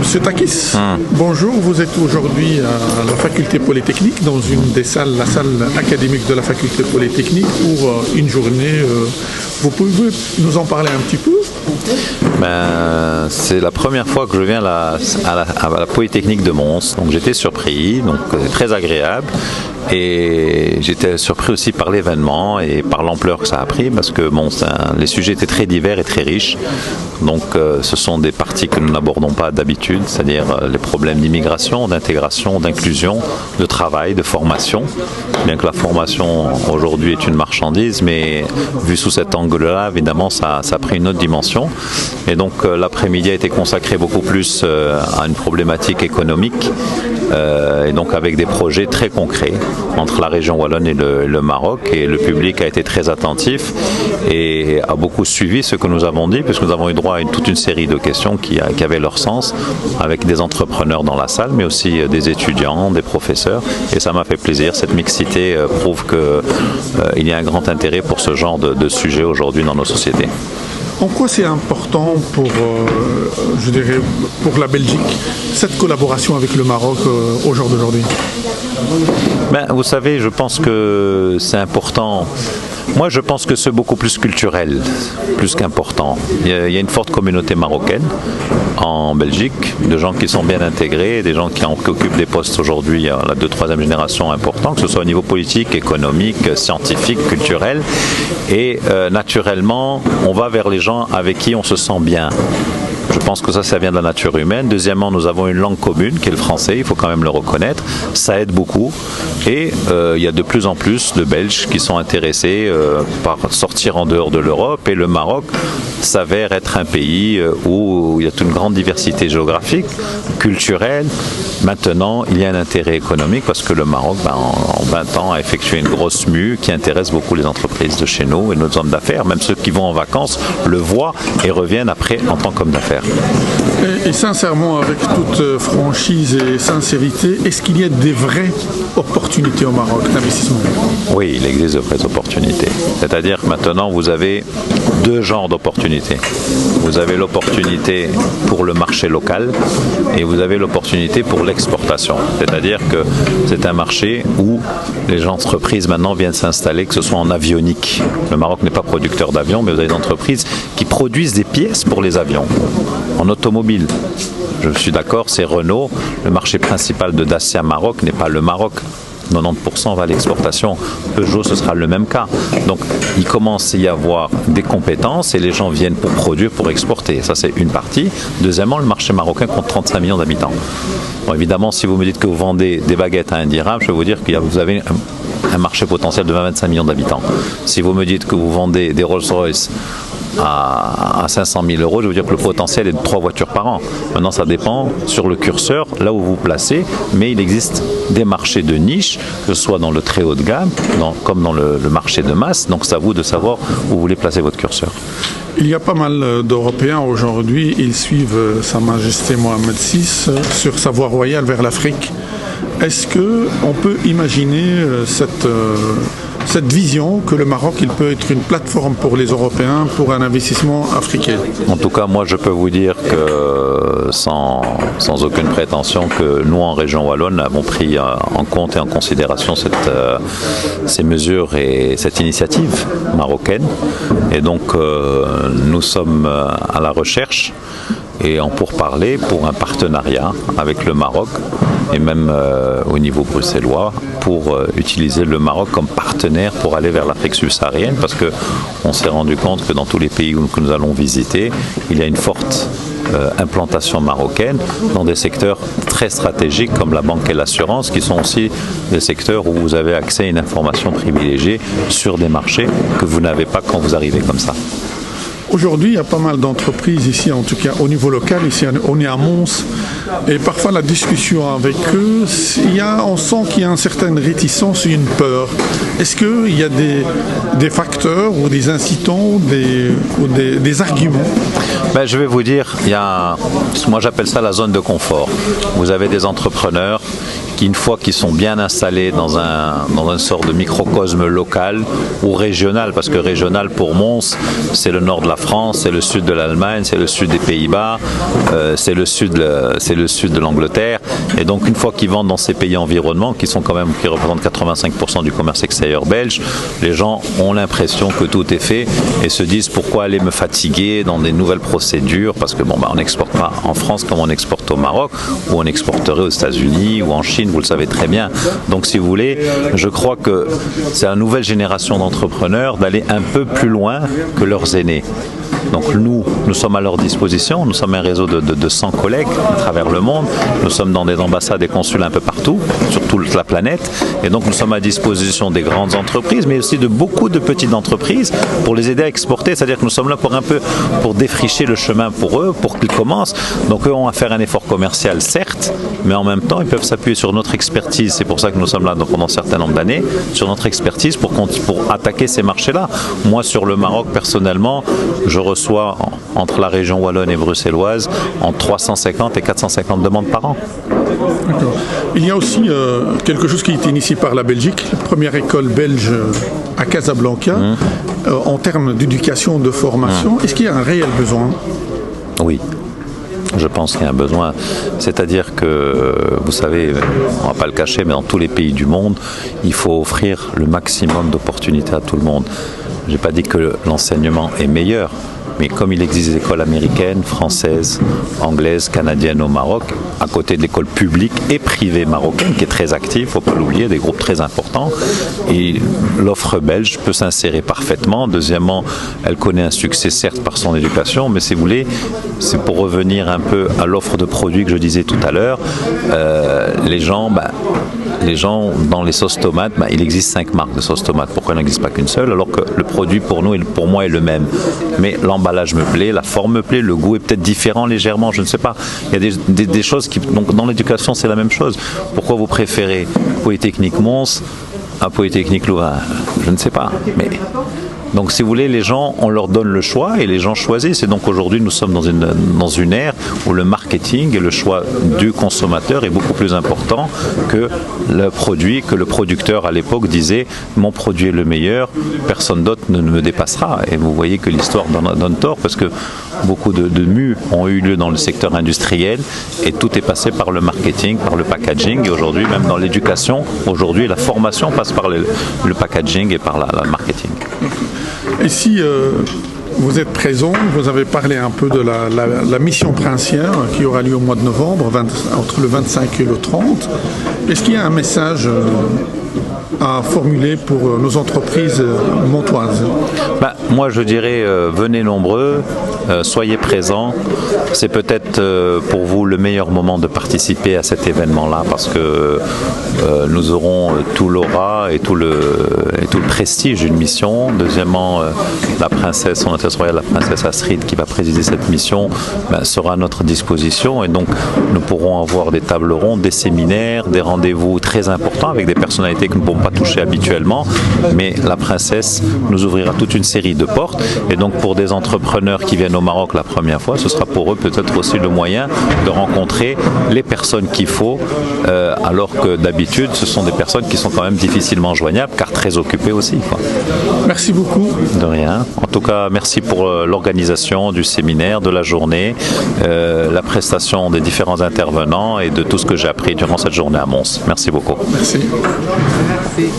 Monsieur Takis, bonjour. Vous êtes aujourd'hui à la faculté polytechnique, dans une des salles, la salle académique de la faculté polytechnique, pour une journée. Vous pouvez nous en parler un petit peu? C'est la première fois que je viens à la Polytechnique de Mons, donc j'étais surpris, donc très agréable. Et j'étais surpris aussi par l'événement et par l'ampleur que ça a pris, parce que les sujets étaient très divers et très riches. Donc ce sont des parties que nous n'abordons pas d'habitude, c'est-à-dire les problèmes d'immigration, d'intégration, d'inclusion, de travail, de formation. Bien que la formation aujourd'hui est une marchandise, mais vu sous cet angle-là, évidemment, ça a pris une autre dimension. Et donc l'après-midi a été consacré beaucoup plus à une problématique économique, et donc avec des projets très concrets entre la région wallonne et le Maroc, et le public a été très attentif et a beaucoup suivi ce que nous avons dit, puisque nous avons eu droit à toute une série de questions qui avaient leur sens, avec des entrepreneurs dans la salle, mais aussi des étudiants, des professeurs, et ça m'a fait plaisir. Cette mixité prouve qu'il y a un grand intérêt pour ce genre de sujet aujourd'hui dans nos sociétés. En quoi c'est important pour la Belgique, cette collaboration avec le Maroc au jour d'aujourd'hui? Vous savez, je pense que c'est important. Moi, je pense que c'est beaucoup plus culturel, plus qu'important. Il y a une forte communauté marocaine en Belgique, de gens qui sont bien intégrés, des gens qui occupent des postes aujourd'hui à la 2e, 3e génération importants, que ce soit au niveau politique, économique, scientifique, culturel. Et naturellement, on va vers les gens avec qui on se sent bien. Je pense que ça vient de la nature humaine. Deuxièmement, nous avons une langue commune qui est le français, il faut quand même le reconnaître. Ça aide beaucoup. Et il y a de plus en plus de Belges qui sont intéressés par sortir en dehors de l'Europe. Et le Maroc s'avère être un pays où il y a une grande diversité géographique, culturelle. Maintenant, il y a un intérêt économique parce que le Maroc, en 20 ans, a effectué une grosse mue qui intéresse beaucoup les entreprises de chez nous et nos hommes d'affaires. Même ceux qui vont en vacances le voient et reviennent après en tant qu'hommes d'affaires. Et sincèrement, avec toute franchise et sincérité, est-ce qu'il y a des vraies opportunités au Maroc d'investissement? Oui, il existe de vraies opportunités. C'est-à-dire que maintenant, vous avez deux genres d'opportunités. Vous avez l'opportunité pour le marché local et vous avez l'opportunité pour l'exportation. C'est-à-dire que c'est un marché où les entreprises maintenant viennent s'installer, que ce soit en avionique. Le Maroc n'est pas producteur d'avions, mais vous avez des entreprises qui produisent des pièces pour les avions. En automobile, je suis d'accord, c'est Renault. Le marché principal de Dacia Maroc n'est pas le Maroc. 90% va à l'exportation. Peugeot, ce sera le même cas. Donc, il commence à y avoir des compétences et les gens viennent pour produire, pour exporter. Ça, c'est une partie. Deuxièmement, le marché marocain compte 35 millions d'habitants. Bon, évidemment, si vous me dites que vous vendez des baguettes à 1 dirham, je vais vous dire que vous avez un marché potentiel de 25 millions d'habitants. Si vous me dites que vous vendez des Rolls-Royce à 500 000 euros, je veux dire que le potentiel est de 3 voitures par an. Maintenant, ça dépend sur le curseur, là où vous vous placez, mais il existe des marchés de niche, que ce soit dans le très haut de gamme, comme dans le marché de masse. Donc, c'est à vous de savoir où vous voulez placer votre curseur. Il y a pas mal d'Européens aujourd'hui, ils suivent Sa Majesté Mohamed VI sur sa voie royale vers l'Afrique. Est-ce qu'on peut imaginer cette vision que le Maroc il peut être une plateforme pour les Européens pour un investissement africain? En tout cas, moi je peux vous dire que sans aucune prétention que nous en région wallonne avons pris en compte et en considération ces mesures et cette initiative marocaine. Et donc nous sommes à la recherche et en pourparlers pour un partenariat avec le Maroc et même au niveau bruxellois pour utiliser le Maroc comme partenaire pour aller vers l'Afrique subsaharienne, parce qu'on s'est rendu compte que dans tous les pays que nous allons visiter, il y a une forte implantation marocaine dans des secteurs très stratégiques comme la banque et l'assurance, qui sont aussi des secteurs où vous avez accès à une information privilégiée sur des marchés que vous n'avez pas quand vous arrivez comme ça. Aujourd'hui, il y a pas mal d'entreprises ici, en tout cas au niveau local. Ici, on est à Mons. Et parfois, la discussion avec eux, on sent qu'il y a une certaine réticence et une peur. Est-ce qu'il y a des facteurs ou des incitants ou des arguments? Je vais vous dire, moi j'appelle ça la zone de confort. Vous avez des entrepreneurs qu'une fois qu'ils sont bien installés dans un sort de microcosme local ou régional, parce que régional pour Mons, c'est le nord de la France, c'est le sud de l'Allemagne, c'est le sud des Pays-Bas, c'est le sud de l'Angleterre. Et donc une fois qu'ils vendent dans ces pays environnements, qui représentent 85% du commerce extérieur belge, les gens ont l'impression que tout est fait et se disent pourquoi aller me fatiguer dans des nouvelles procédures, parce que on n'exporte pas en France comme on exporte au Maroc, ou on exporterait aux États-Unis ou en Chine, vous le savez très bien. Donc si vous voulez, je crois que c'est la nouvelle génération d'entrepreneurs d'aller un peu plus loin que leurs aînés. Donc nous sommes à leur disposition, nous sommes un réseau de 100 collègues à travers le monde, nous sommes dans des ambassades et consulats un peu partout, sur toute la planète, et donc nous sommes à disposition des grandes entreprises, mais aussi de beaucoup de petites entreprises pour les aider à exporter, c'est-à-dire que nous sommes là pour défricher le chemin pour eux, pour qu'ils commencent. Donc eux ont à faire un effort commercial, certes, mais en même temps ils peuvent s'appuyer sur notre expertise, c'est pour ça que nous sommes là pendant un certain nombre d'années, sur notre expertise pour attaquer ces marchés-là. Moi sur le Maroc personnellement, je reçois entre la région wallonne et bruxelloise entre 350 et 450 demandes par an. D'accord. Il y a aussi quelque chose qui a été initié par la Belgique, la première école belge à Casablanca, en termes d'éducation, de formation. Est-ce qu'il y a un réel besoin? Oui. Je pense qu'il y a un besoin. C'est-à-dire que, vous savez, on ne va pas le cacher, mais dans tous les pays du monde, il faut offrir le maximum d'opportunités à tout le monde. Je n'ai pas dit que l'enseignement est meilleur, mais comme il existe des écoles américaines, françaises, anglaises, canadiennes au Maroc, à côté de l'école publique et privée marocaine, qui est très active, il ne faut pas l'oublier, des groupes très importants, et l'offre belge peut s'insérer parfaitement. Deuxièmement, elle connaît un succès certes par son éducation, mais si vous voulez, c'est pour revenir un peu à l'offre de produits que je disais tout à l'heure, les gens, dans les sauces tomates, il existe 5 marques de sauces tomates. Pourquoi il n'existe pas qu'une seule, alors que le produit pour nous, pour moi, est le même. Mais l'emballage me plaît, la forme me plaît, le goût est peut-être différent légèrement, je ne sais pas. Il y a des choses qui... Donc dans l'éducation, c'est la même chose. Pourquoi vous préférez Polytechnique Mons à Polytechnique Louvain? Je ne sais pas, mais... Donc si vous voulez, les gens, on leur donne le choix et les gens choisissent. Et donc aujourd'hui, nous sommes dans une ère où le marketing et le choix du consommateur est beaucoup plus important que le produit, que le producteur à l'époque disait « mon produit est le meilleur, personne d'autre ne me dépassera ». Et vous voyez que l'histoire donne tort parce que beaucoup de mues ont eu lieu dans le secteur industriel et tout est passé par le marketing, par le packaging. Et aujourd'hui, même dans l'éducation, aujourd'hui, la formation passe par le packaging et par le marketing. Et si vous êtes présent, vous avez parlé un peu de la mission princière qui aura lieu au mois de novembre, entre le 25 et le 30. Est-ce qu'il y a un message à formuler pour nos entreprises montoises? Moi je dirais venez nombreux, soyez présents. C'est peut-être pour vous le meilleur moment de participer à cet événement-là parce que nous aurons tout l'aura et tout le prestige d'une mission. Deuxièmement, la princesse, son Altesse royale, la princesse Astrid qui va présider cette mission sera à notre disposition et donc nous pourrons avoir des tables rondes, des séminaires, des rendez-vous très importants avec des personnalités que nous ne pouvons pas toucher habituellement, mais la princesse nous ouvrira toute une série de portes et donc pour des entrepreneurs qui viennent au Maroc la première fois, ce sera pour eux peut-être aussi le moyen de rencontrer les personnes qu'il faut alors que d'habitude ce sont des personnes qui sont quand même difficilement joignables car très occupées aussi, quoi. Merci beaucoup. De rien. En tout cas, merci pour l'organisation du séminaire, de la journée, la prestation des différents intervenants et de tout ce que j'ai appris durant cette journée à Mons. Merci beaucoup. Merci. Merci.